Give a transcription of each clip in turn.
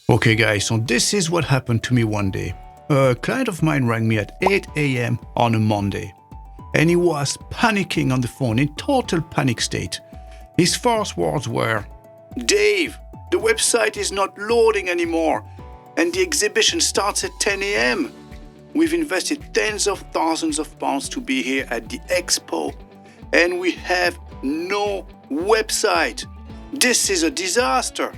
Okay guys, so this is what happened to me one day. A client of mine rang me at 8 a.m. on a Monday, and he was panicking on the phone in total panic state. His first words were, "Dave, the website is not loading anymore, and the exhibition starts at 10 a.m. We've invested tens of thousands of pounds to be here at the expo, and we have no website. This is a disaster."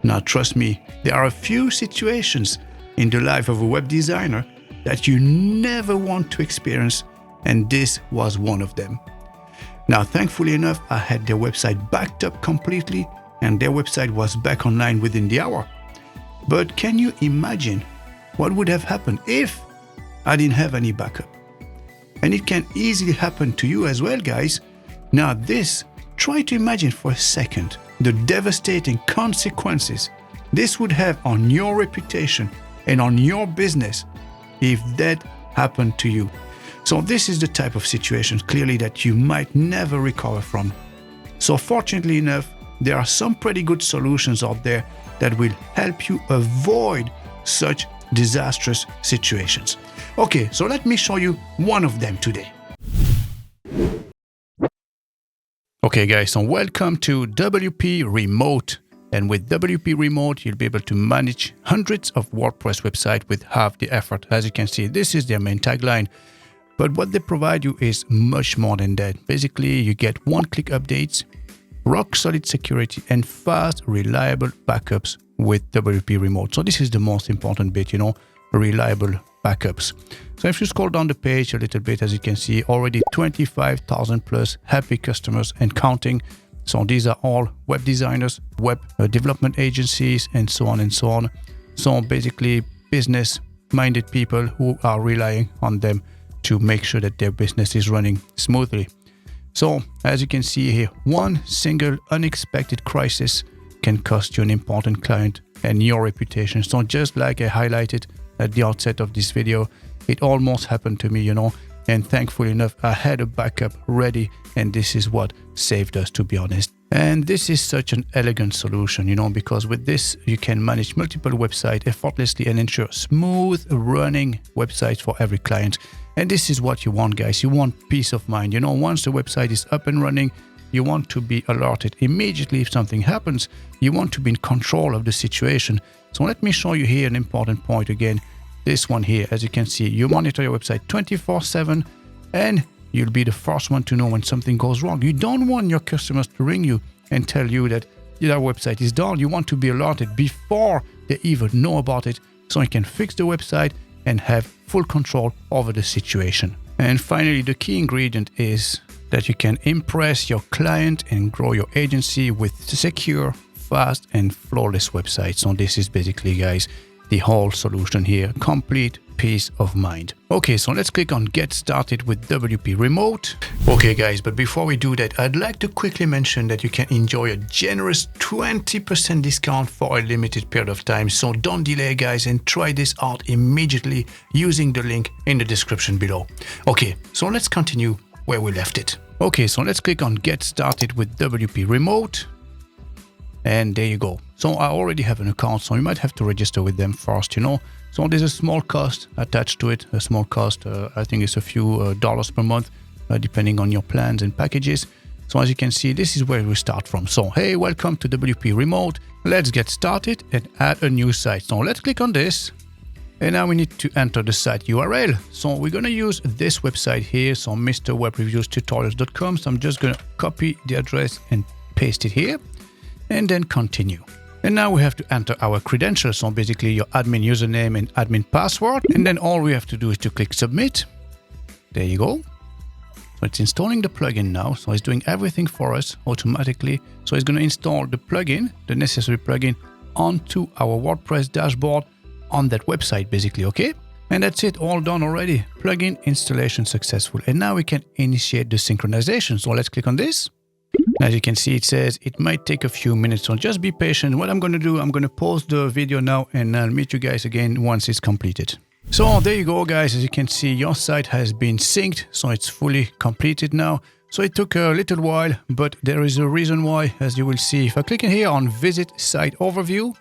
Now trust me, there are a few situations in the life of a web designer that you never want to experience, and this was one of them. Now thankfully enough, I had their website backed up completely, and their website was back online within the hour. But can you imagine what would have happened if I didn't have any backup? And it can easily happen to you as well, guys. Now try to imagine for a second the devastating consequences this would have on your reputation and on your business if that happened to you. So this is the type of situation clearly that you might never recover from. So fortunately enough, there are some pretty good solutions out there that will help you avoid such disastrous situations. Okay, so let me show you one of them today. Okay guys, so welcome to WPRemote. And with WPRemote, you'll be able to manage hundreds of WordPress websites with half the effort. As you can see, this is their main tagline. But what they provide you is much more than that. Basically, you get one-click updates, rock-solid security, and fast, reliable backups with WPRemote. So this is the most important bit, reliable backups. So if you scroll down the page a little bit, as you can see, already 25,000 plus happy customers and counting. So these are all web designers, web development agencies, and so on and so on. So basically business-minded people who are relying on them to make sure that their business is running smoothly. So as you can see here, one single unexpected crisis can cost you an important client and your reputation. So just like I highlighted at the outset of this video, it almost happened to me, and thankfully enough, I had a backup ready, and this is what saved us, to be honest. And this is such an elegant solution, because with this, you can manage multiple websites effortlessly and ensure smooth running websites for every client. And this is what you want, guys. You want peace of mind. Once the website is up and running, you want to be alerted immediately if something happens. You want to be in control of the situation. So let me show you here an important point again. This one here, as you can see, you monitor your website 24/7, and you'll be the first one to know when something goes wrong. You don't want your customers to ring you and tell you that your website is down. You want to be alerted before they even know about it, so you can fix the website and have full control over the situation. And finally, the key ingredient is that you can impress your client and grow your agency with secure, fast, and flawless websites. So this is basically, guys, the whole solution here, complete peace of mind. Okay, so let's click on Get Started with WPRemote. Okay guys, but before we do that, I'd like to quickly mention that you can enjoy a generous 20% discount for a limited period of time. So don't delay, guys, and try this out immediately using the link in the description below. Okay, so let's continue where we left it. Okay, so let's click on Get Started with WPRemote. And there you go. So I already have an account, so you might have to register with them first, So there's a small cost attached to it, a small cost, I think it's a few dollars per month, depending on your plans and packages. So as you can see, this is where we start from. So hey, welcome to WPRemote. Let's get started and add a new site. So let's click on this. And now we need to enter the site URL. So we're going to use this website here, so mrwebreviewstutorials.com. So I'm just going to copy the address and paste it here, and then continue. And now we have to enter our credentials, so basically your admin username and admin password. And then all we have to do is to click submit. There you go. So it's installing the plugin now. So it's doing everything for us automatically. So it's going to install the plugin, the necessary plugin, onto our WordPress dashboard on that website, basically, okay? And that's it, all done already. Plugin installation successful. And now we can initiate the synchronization. So let's click on this. As you can see, it says it might take a few minutes, so just be patient. What I'm going to do, I'm going to pause the video now, and I'll meet you guys again once it's completed. So there you go, guys. As you can see, your site has been synced, so it's fully completed now. So it took a little while, but there is a reason why, as you will see. If I click in here on Visit Site Overview,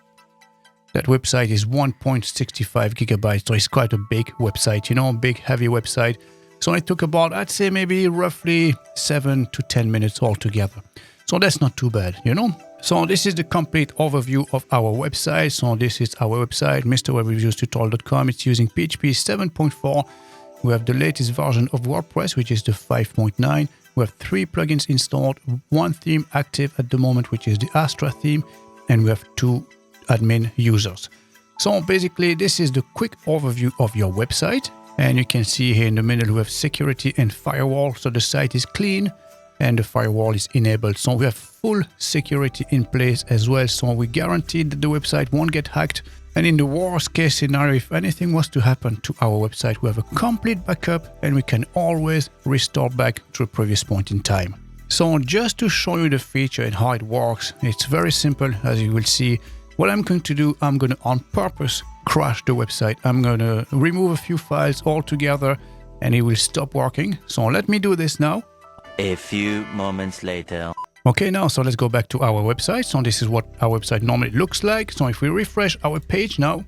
That website is 1.65 gigabytes, so it's quite a big website, you know, big, heavy website. So it took about, I'd say maybe roughly 7 to 10 minutes altogether. So that's not too bad, you know. So this is the complete overview of our website. So this is our website, mrwebreviewstutorial.com. It's using PHP 7.4. We have the latest version of WordPress, which is the 5.9. We have 3 plugins installed, 1 theme active at the moment, which is the Astra theme, and we have 2 admin users. So basically, this is the quick overview of your website. And you can see here in the middle, we have security and firewall. So the site is clean and the firewall is enabled. So we have full security in place as well. So we guarantee that the website won't get hacked. And in the worst case scenario, if anything was to happen to our website, we have a complete backup and we can always restore back to a previous point in time. So just to show you the feature and how it works, it's very simple. As you will see, what I'm going to do, I'm going to on purpose crash the website. I'm going to remove a few files altogether and it will stop working. So let me do this now. A few moments later. Okay, now, so let's go back to our website. So this is what our website normally looks like. So if we refresh our page now,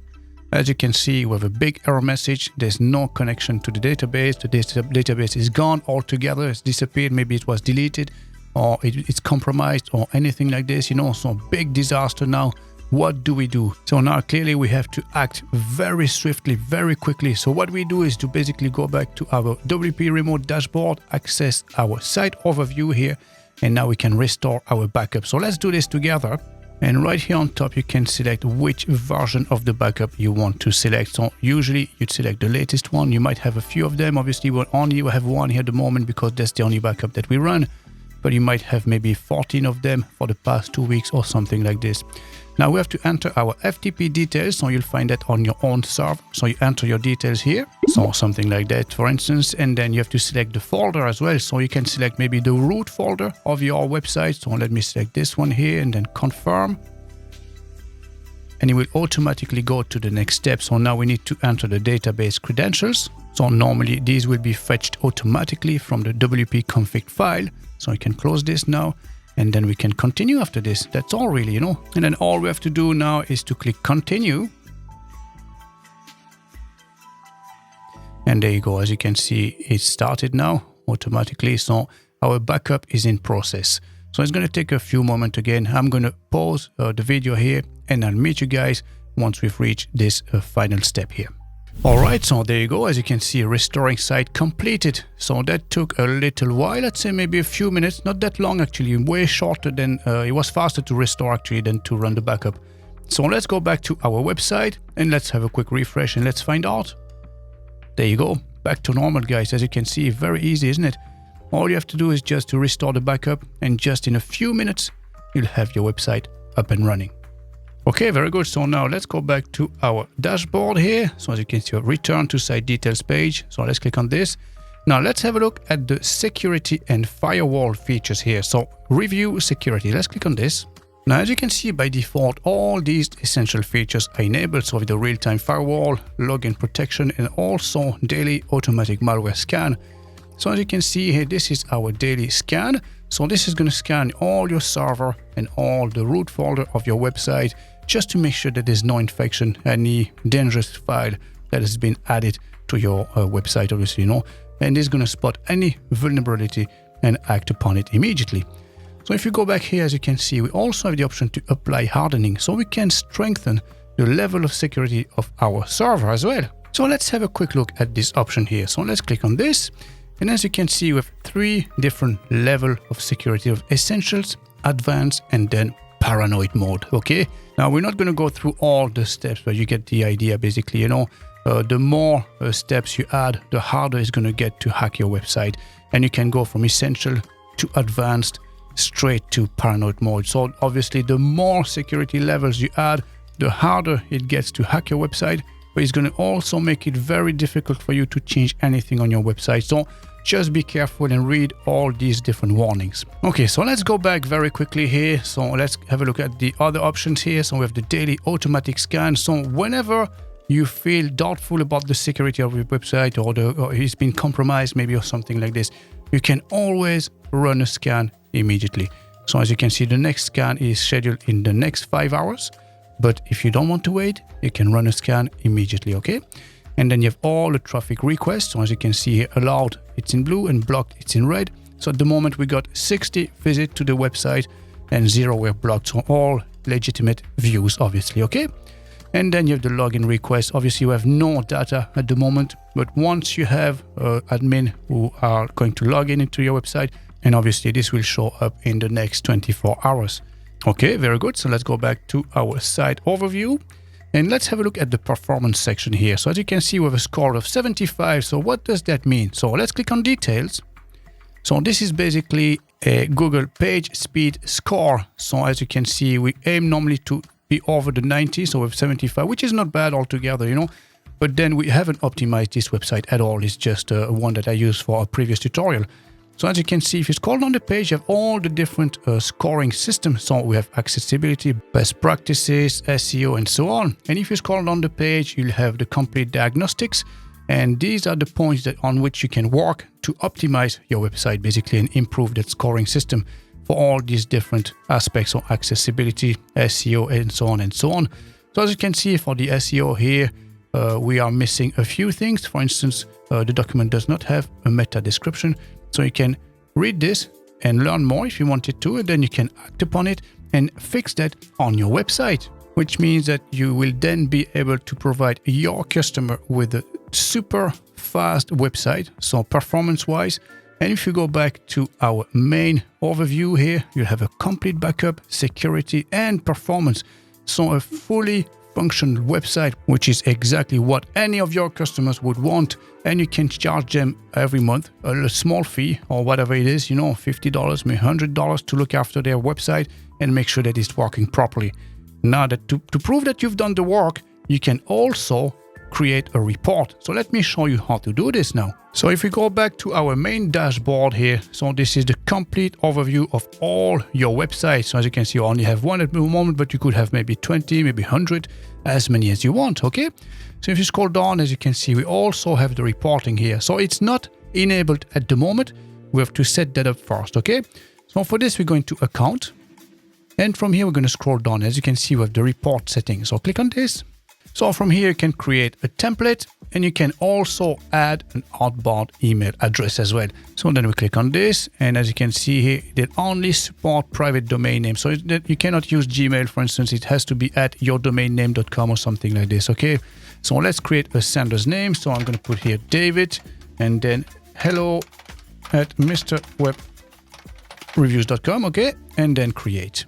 as you can see, we have a big error message. There's no connection to the database. The database is gone altogether. It's disappeared. Maybe it was deleted or it's compromised or anything like this, you know, so big disaster now. What do we do? So now clearly we have to act very swiftly, very quickly. So what we do is to basically go back to our WPRemote dashboard, access our site overview here, and now we can restore our backup. So let's do this together. And right here on top, you can select which version of the backup you want to select. So usually you'd select the latest one. You might have a few of them. Obviously, we'll only have one here at the moment because that's the only backup that we run. But you might have maybe 14 of them for the past 2 weeks or something like this. Now we have to enter our FTP details, so you'll find that on your own server. So you enter your details here, so something like that, for instance, and then you have to select the folder as well. So you can select maybe the root folder of your website. So let me select this one here and then confirm. And it will automatically go to the next step. So now we need to enter the database credentials. So normally these will be fetched automatically from the WP config file. So you can close this now. And then we can continue after this. That's all really, you know. And then all we have to do now is to click continue. And there you go. As you can see, it started now automatically. So our backup is in process. So it's going to take a few moments again. I'm going to pause the video here and I'll meet you guys once we've reached this final step here. All right, so there you go. As you can see, restoring site completed. So that took a little while, let's say maybe a few minutes, not that long actually, way shorter than, it was faster to restore actually than to run the backup. So let's go back to our website and let's have a quick refresh and let's find out. There you go, back to normal guys. As you can see, very easy, isn't it? All you have to do is just to restore the backup and just in a few minutes, you'll have your website up and running. Okay, very good. So now let's go back to our dashboard here. So as you can see, return to site details page. So let's click on this. Now let's have a look at the security and firewall features here. So review security. Let's click on this. Now, as you can see, by default, all these essential features are enabled. So with the real-time firewall, login protection, and also daily automatic malware scan. So as you can see here, this is our daily scan. So this is going to scan all your server and all the root folder of your website, just to make sure that there's no infection, any dangerous file that has been added to your website, obviously, you know, and it's going to spot any vulnerability and act upon it immediately. So if you go back here, as you can see, we also have the option to apply hardening, so we can strengthen the level of security of our server as well. So let's have a quick look at this option here. So let's click on this. And as you can see, we have 3 different levels of security of essentials, advanced, and then paranoid mode. Okay. Now we're not going to go through all the steps, but you get the idea basically, you know, the more steps you add, the harder it's going to get to hack your website. And you can go from essential to advanced straight to paranoid mode. So obviously the more security levels you add, the harder it gets to hack your website, but it's going to also make it very difficult for you to change anything on your website. So just be careful and read all these different warnings. Okay, so let's go back very quickly here. So let's have a look at the other options here. So we have the daily automatic scan. So whenever you feel doubtful about the security of your website or it's been compromised maybe or something like this, you can always run a scan immediately. So as you can see, the next scan is scheduled in the next 5 hours. But if you don't want to wait, you can run a scan immediately, okay? And then you have all the traffic requests. So as you can see here, allowed, it's in blue, and blocked, it's in red. So at the moment, we got 60 visits to the website and 0 were blocked. So all legitimate views, obviously, okay? And then you have the login request. Obviously, you have no data at the moment, but once you have admin who are going to log in into your website, and obviously this will show up in the next 24 hours. Okay, very good. So let's go back to our site overview and let's have a look at the performance section here. So as you can see, we have a score of 75. So what does that mean? So let's click on details. So this is basically a Google page speed score. So as you can see, we aim normally to be over the 90, so we have 75, which is not bad altogether, you know. But then we haven't optimized this website at all. It's just one that I used for a previous tutorial. So as you can see, if you scroll down the page, you have all the different scoring systems. So we have accessibility, best practices, SEO, and so on. And if you scroll down the page, you'll have the complete diagnostics. And these are the points that on which you can work to optimize your website, basically, and improve that scoring system for all these different aspects of accessibility, SEO, and so on and so on. So as you can see, for the SEO here, we are missing a few things. For instance, the document does not have a meta description. So you can read this and learn more if you wanted to, and then you can act upon it and fix that on your website, which means that you will then be able to provide your customer with a super fast website, so performance-wise. And if you go back to our main overview here, you have a complete backup, security, and performance. So a fully functional website, which is exactly what any of your customers would want. And you can charge them every month a small fee or whatever it is, you know, $50, maybe $100 to look after their website and make sure that it's working properly. Now, that to prove that you've done the work, you can also create a report. So let me show you how to do this now. So if we go back to our main dashboard here, so this is the complete overview of all your websites. So as you can see, you only have one at the moment, but you could have maybe 20, maybe 100, as many as you want, okay? So if you scroll down, as you can see, we also have the reporting here. So it's not enabled at the moment. We have to set that up first, okay? So for this, we're going to account. And from here, we're going to scroll down. As you can see, we have the report settings. So click on this. So from here, you can create a template and you can also add an outbound email address as well. So then we click on this. And as you can see here, they only support private domain names. So that you cannot use Gmail, for instance. It has to be at yourdomainname.com or something like this. Okay. So let's create a sender's name. So I'm going to put here David and then hello at mrwebreviews.com. Okay. And then create.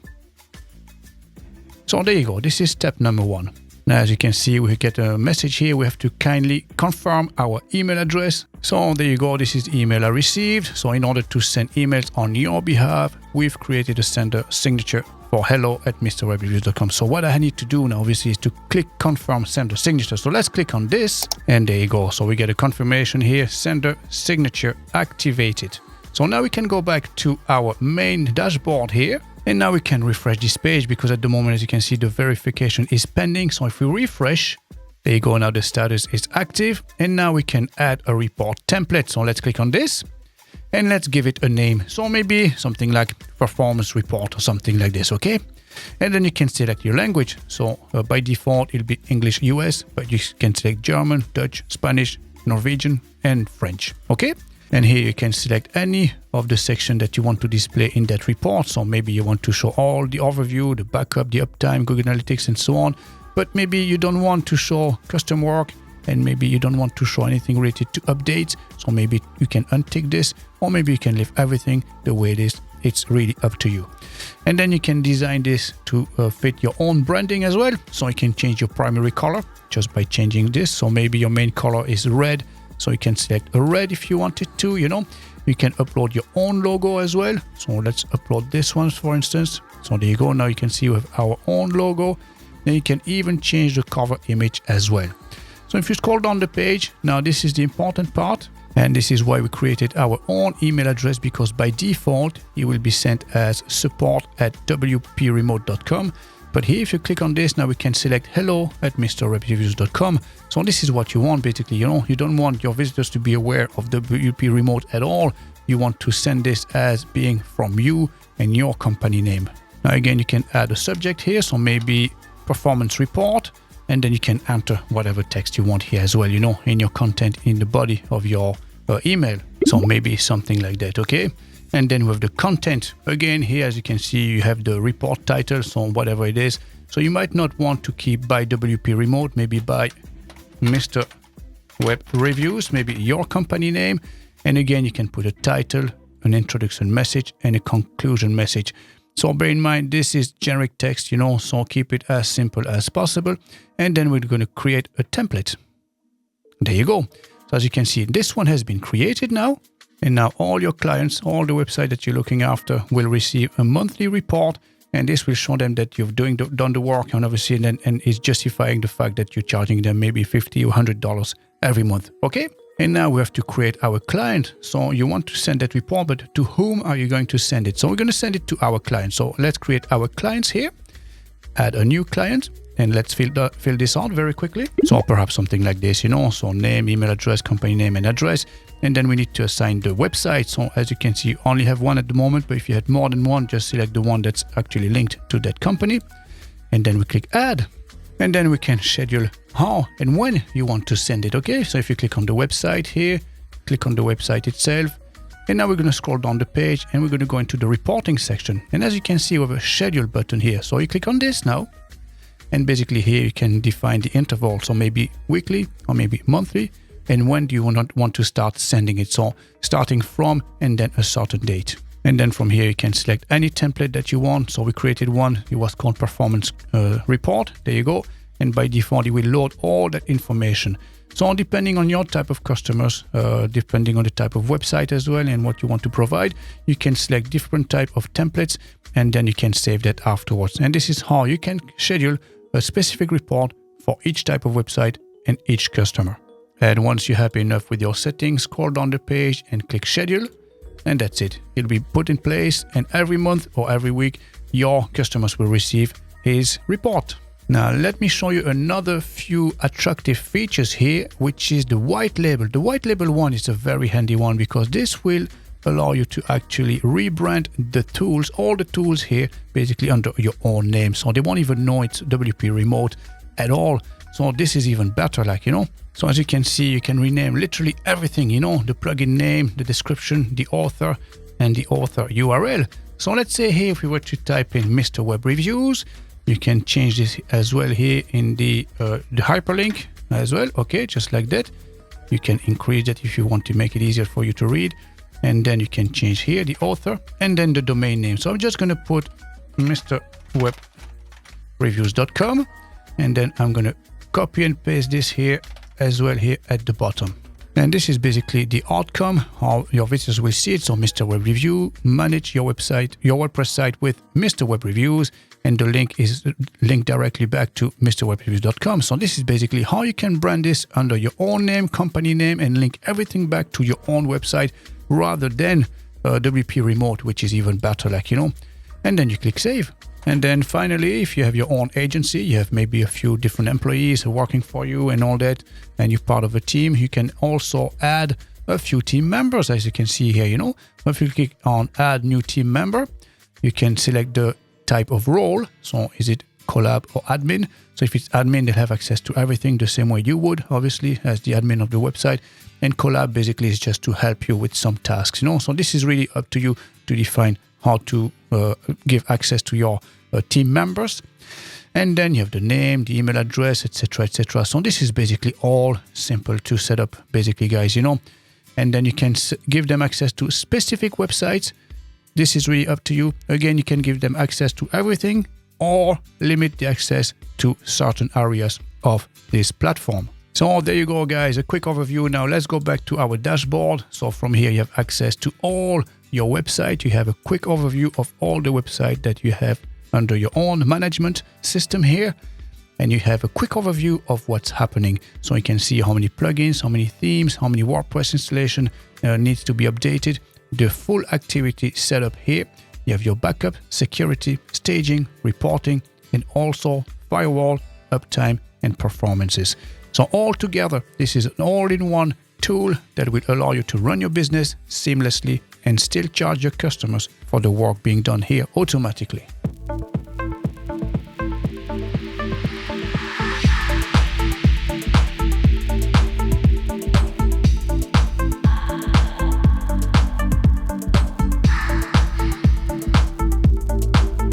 So there you go. This is step number 1. Now, as you can see, we get a message here. We have to kindly confirm our email address. So there you go. This is the email I received. So in order to send emails on your behalf, we've created a sender signature for hello at mrwebreviews.com. So what I need to do now, obviously, is to click confirm sender signature. So let's click on this and there you go. So we get a confirmation here, sender signature activated. So now we can go back to our main dashboard here. And now we can refresh this page because at the moment, as you can see, the verification is pending. So if we refresh, there you go. Now the status is active. And now we can add a report template. So let's click on this and let's give it a name. So maybe something like performance report or something like this. Okay. And then you can select your language. So by default, it'll be English US, but you can select German, Dutch, Spanish, Norwegian, and French. Okay. And here you can select any of the section that you want to display in that report. So maybe you want to show all the overview, the backup, the uptime, Google Analytics, and so on. But maybe you don't want to show custom work and maybe you don't want to show anything related to updates. So maybe you can untick this or maybe you can leave everything the way it is. It's really up to you. And then you can design this to fit your own branding as well. So you can change your primary color just by changing this. So maybe your main color is red. So you can select a red if you wanted to, you know. You can upload your own logo as well. So let's upload this one, for instance. So there you go. Now you can see we have our own logo. Then you can even change the cover image as well. So if you scroll down the page, now this is the important part. And this is why we created our own email address, because by default, it will be sent as support@WPRemote.com. But here, if you click on this, now we can select hello at mrwebreviews.com. So this is what you want, basically. You know, you don't want your visitors to be aware of WP Remote at all. You want to send this as being from you and your company name. Now, again, you can add a subject here. So maybe performance report, and then you can enter whatever text you want here as well, you know, in your content in the body of your email. So maybe something like that, okay? And then with the content, again, here, as you can see, you have the report title, so whatever it is. So you might not want to keep by WP Remote, maybe by Mr. Web Reviews, maybe your company name. And again, you can put a title, an introduction message, and a conclusion message. So bear in mind, this is generic text, you know, so keep it as simple as possible. And then we're going to create a template. There you go. So as you can see, this one has been created now. And now all your clients, all the website that you're looking after will receive a monthly report. And this will show them that you've done the work, and obviously, and is justifying the fact that you're charging them maybe $50 or $100 every month. Okay? And now we have to create our client. So you want to send that report, but to whom are you going to send it? So we're going to send it to our client. So let's create our clients here. Add a new client. And let's fill this out very quickly. So perhaps something like this, you know, so name, email address, company name, and address. And then we need to assign the website. So as you can see, you only have one at the moment, but if you had more than one, just select the one that's actually linked to that company. And then we click add. And then we can schedule how and when you want to send it, okay? So if you click on the website here, click on the website itself. And now we're going to scroll down the page and we're going to go into the reporting section. And as you can see, we have a schedule button here. So you click on this now. And basically here you can define the interval, so maybe weekly or maybe monthly, and when do you want to start sending it. So starting from and then a certain date. And then from here you can select any template that you want. So we created one, it was called performance report. There you go. And by default it will load all that information. So depending on your type of customers, depending on the type of website as well and what you want to provide, you can select different type of templates and then you can save that afterwards. And this is how you can schedule a specific report for each type of website and each customer. And once you're happy enough with your settings, scroll down the page and click schedule. And that's it. It'll be put in place, and every month or every week, your customers will receive his report. Now, let me show you another few attractive features here, which is the white label. The white label one is a very handy one because this will allow you to actually rebrand the tools, all the tools here, basically under your own name. So they won't even know it's WP Remote at all. So this is even better, like, you know. So as you can see, you can rename literally everything, you know, the plugin name, the description, the author, and the author URL. So let's say here, if we were to type in Mr. Web Reviews, you can change this as well here in the hyperlink as well. Okay, just like that. You can increase that if you want to make it easier for you to read. And then you can change here the author and then the domain name. So I'm just going to put mrwebreviews.com, and then I'm going to copy and paste this here as well here at the bottom. And this is basically the outcome, how your visitors will see it. So Mr. Web Review, manage your website, your WordPress site with Mr. Web Reviews, and the link is linked directly back to mrwebreviews.com. So this is basically how you can brand this under your own name, company name, and link everything back to your own website, rather than WP Remote, which is even better, like, you know. And then you click save. And then finally, if you have your own agency, you have maybe a few different employees working for you and all that, and you're part of a team, you can also add a few team members, as you can see here, you know. So if you click on add new team member, you can select the type of role. So is it collab or admin? So if it's admin, they'll have access to everything the same way you would, obviously, as the admin of the website. And collab basically is just to help you with some tasks, you know. So this is really up to you to define how to give access to your team members. And then you have the name, the email address, etc., etc. So this is basically all simple to set up, basically, guys, you know. And then you can give them access to specific websites. This is really up to you. Again, you can give them access to everything or limit the access to certain areas of this platform. So there you go, guys, a quick overview. Now let's go back to our dashboard. So from here, you have access to all your website. You have a quick overview of all the website that you have under your own management system here. And you have a quick overview of what's happening. So you can see how many plugins, how many themes, how many WordPress installation needs to be updated. The full activity setup here. You have your backup, security, staging, reporting, and also firewall, uptime, and performances. So all together, this is an all-in-one tool that will allow you to run your business seamlessly and still charge your customers for the work being done here automatically.